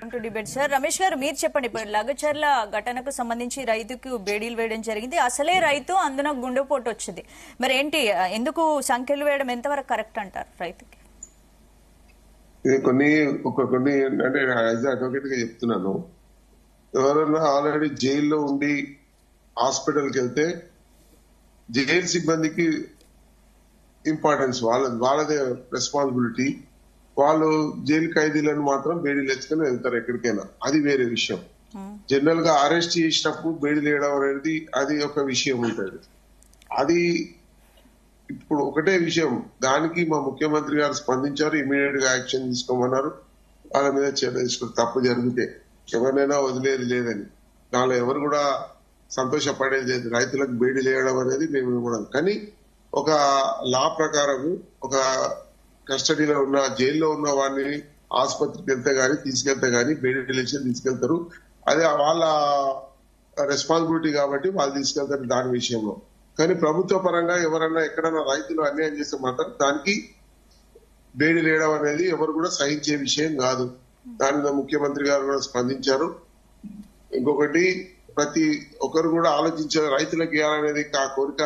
Welcome to debate sir. Ramesh గారు మీరు చెప్పండి, ఇప్పుడు లగచర్ల ఘటనకు సంబంధించి రైతుకు బేడీలు వేయడం జరిగింది. అసలే రైతు, అందున గుండెపోటు వచ్చింది. మరి ఏంటి, ఎందుకు సంఖ్యలు వేయడం ఎంతవరకు కరెక్ట్ అంటారు రైతుకి? కొన్ని అంటే యాజ్ అడ్వకేట్ గా చెప్తున్నాను. ఎవరైనా ఆల్రెడీ జైల్లో ఉండి హాస్పిటల్కి వెళ్తే జైలు సిబ్బందికి ఇంపార్టెన్స్ వాళ్ళదే రెస్పాన్సిబిలిటీ. వాళ్ళు జైలు ఖైదీలను మాత్రం బేడీలు వేసుకుని వెళ్తారు ఎక్కడికైనా, అది వేరే విషయం. జనరల్ గా అరెస్ట్ చేసినప్పుడు బేడీలు వేయడం అనేది అది ఒక విషయం ఉంటుంది. అది ఇప్పుడు ఒకటే విషయం, దానికి మా ముఖ్యమంత్రి గారు స్పందించారు, ఇమీడియట్ గా యాక్షన్ తీసుకోమన్నారు. వాళ్ళ మీద చర్య తీసుకుని తప్పు జరిగితే ఎవరినైనా వదిలేది లేదని, దానిలో ఎవరు కూడా సంతోషపడేది లేదు. రైతులకు బేడీలు వేయడం అనేది మేము ఇవ్వడం, కానీ ఒక లా ప్రకారం ఒక కస్టడీలో ఉన్న జైల్లో ఉన్న వాడిని ఆసుపత్రికి వెళ్తే గానీ తీసుకెళ్తే గానీ బేడీలు వేసి తీసుకెళ్తారు. అది వాళ్ళ రెస్పాన్సిబిలిటీ కాబట్టి వాళ్ళు తీసుకెళ్తారు దాని విషయంలో. కానీ ప్రభుత్వ పరంగా ఎవరన్నా ఎక్కడన్నా రైతులు అన్యాయం చేస్తే మాత్రం దానికి బేడీలు వేయడం అనేది ఎవరు కూడా సహించే విషయం కాదు. దాని మీద ముఖ్యమంత్రి గారు కూడా స్పందించారు. ఇంకొకటి, ప్రతి ఒక్కరు కూడా ఆలోచించారు, రైతులకు ఇవ్వాలనేది కోరిక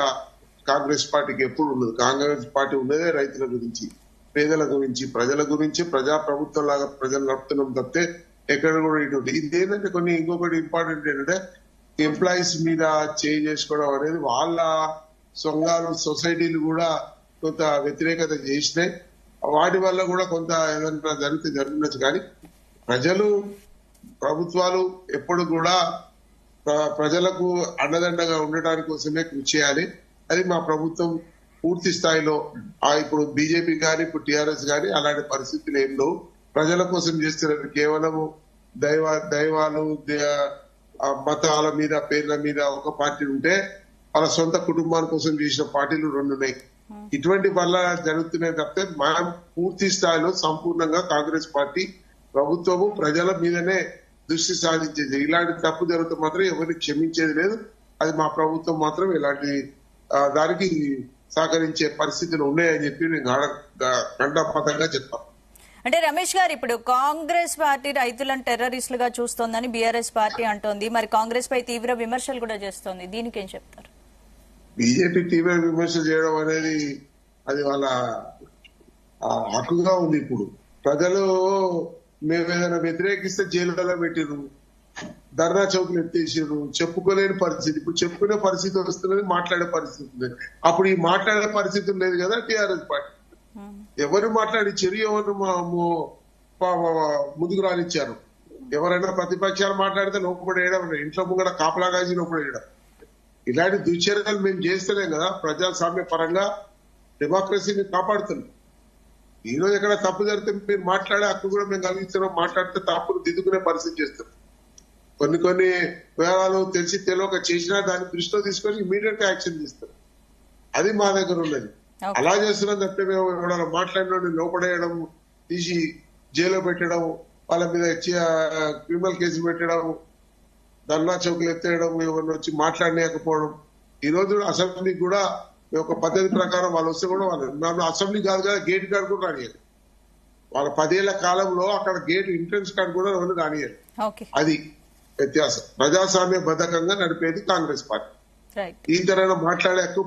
కాంగ్రెస్ పార్టీకి ఎప్పుడు ఉండదు. కాంగ్రెస్ పార్టీ ఉన్నదే రైతుల గురించి, పేదల గురించి, ప్రజల గురించి, ప్రజా ప్రభుత్వం లాగా ప్రజలు నడుపుతున్నాం తప్పితే ఎక్కడ కూడా ఇటువంటి. ఇది ఏంటంటే ఇంకొకటి ఇంపార్టెంట్ ఏంటంటే, ఎంప్లాయీస్ మీద చేంజ్ చేసుకోవడం అనేది వాళ్ళ సొంగాలు సొసైటీలు కూడా కొంత వ్యతిరేకత చేసినాయి. వాటి వల్ల కూడా కొంత ఏదైనా జరుగుతుండొచ్చు. కానీ ప్రజలు, ప్రభుత్వాలు ఎప్పుడు కూడా ప్రజలకు అండదండగా ఉండటానికి కోసమే కృషి చేయాలి. అది మా ప్రభుత్వం పూర్తి స్థాయిలో. ఇప్పుడు బీజేపీ కానీ ఇప్పుడు టీఆర్ఎస్ కానీ అలాంటి పరిస్థితులు ఏం లేవు. ప్రజల కోసం చేస్తున్నారు. కేవలము దైవాలు మతాల మీద పేర్ల మీద ఒక పార్టీ ఉంటే వాళ్ళ సొంత కుటుంబాల కోసం చేసిన పార్టీలు 2 ఉన్నాయి. ఇటువంటి వల్ల జరుగుతున్నాయి తప్పితే మనం పూర్తి స్థాయిలో సంపూర్ణంగా కాంగ్రెస్ పార్టీ ప్రభుత్వము ప్రజల మీదనే దృష్టి సాధించేది. ఇలాంటి తప్పు జరిగితే మాత్రం ఎవరిని క్షమించేది లేదు. అది మా ప్రభుత్వం మాత్రం ఇలాంటి దానికి సహకరించే పరిస్థితులు ఉన్నాయని చెప్పి నేను ఖండాపథంగా చెప్తాను. అంటే రమేష్ గారు, ఇప్పుడు కాంగ్రెస్ పార్టీ రైతులను టెర్రరిస్టులుగా చూస్తోందని బీఆర్ఎస్ పార్టీ అంటోంది. మరి కాంగ్రెస్ పై తీవ్ర విమర్శలు కూడా చేస్తోంది. దీనికి ఏం చెప్తారు? బీజేపీ తీవ్ర విమర్శలు చేయడం అనేది అది వాళ్ళ హక్కుగా ఉంది. ఇప్పుడు ప్రజలు మేము ఏదైనా వ్యతిరేకిస్తే జైలులో పెట్టిరు, ధర్నా చౌకులు ఎత్తేసారు, చెప్పుకోలేని పరిస్థితి. ఇప్పుడు చెప్పుకునే పరిస్థితి వస్తున్నది, మాట్లాడే పరిస్థితి ఉంది. అప్పుడు ఈ మాట్లాడే పరిస్థితి లేదు కదా టీఆర్ఎస్ పార్టీ. ఎవరు మాట్లాడి చర్య ఎవరు ముందుకు రానిచ్చారు? ఎవరైనా ప్రతిపక్షాలు మాట్లాడితే లోపడేయడం, ఇంట్లో ముంగడ కాపలా కాసి లోపడేయడం, ఇలాంటి దుశ్చర్యలు మేము చేస్తలేం కదా. ప్రజాస్వామ్య పరంగా డెమోక్రసీని కాపాడుతున్నాం. ఈ రోజు ఎక్కడ తప్పు జరిగితే మీరు మాట్లాడే హక్కు కూడా మేము కలిగిస్తున్నాం. మాట్లాడితే తప్పులు దిద్దుకునే పరిస్థితి చేస్తాం. కొన్ని వివరాలు తెలిసి తెలియక చేసినా దాన్ని దృష్టిలో తీసుకొని ఇమీడియట్ గా యాక్షన్ తీస్తారు. అది మా దగ్గర ఉన్నది. అలా చేస్తున్నాం తప్పితే మేము ఎవరైనా మాట్లాడిన లోపడేయడం, తీసి జైల్లో పెట్టడం, వాళ్ళ మీద క్రిమినల్ కేసులు పెట్టడం, ధర్నా చౌకులు ఎత్తేయడం, ఎవరిని వచ్చి మాట్లాడలేకపోవడం. ఈ రోజు అసెంబ్లీకి కూడా ఒక పద్ధతి ప్రకారం వాళ్ళు వస్తే కూడా వాళ్ళు అసెంబ్లీ కాదు కదా, గేట్ కార్డు కూడా రానియాలి. వాళ్ళ 10 ఏళ్ల కాలంలో అక్కడ గేట్ ఎంట్రన్స్ కార్డు కూడా ఎవరు రానియాలి. అది వ్యత్యాసం. ప్రజాస్వామ్య బద్ధకంగా నడిపేది కాంగ్రెస్ పార్టీ. ఈ తరహా మాట్లాడే హక్కు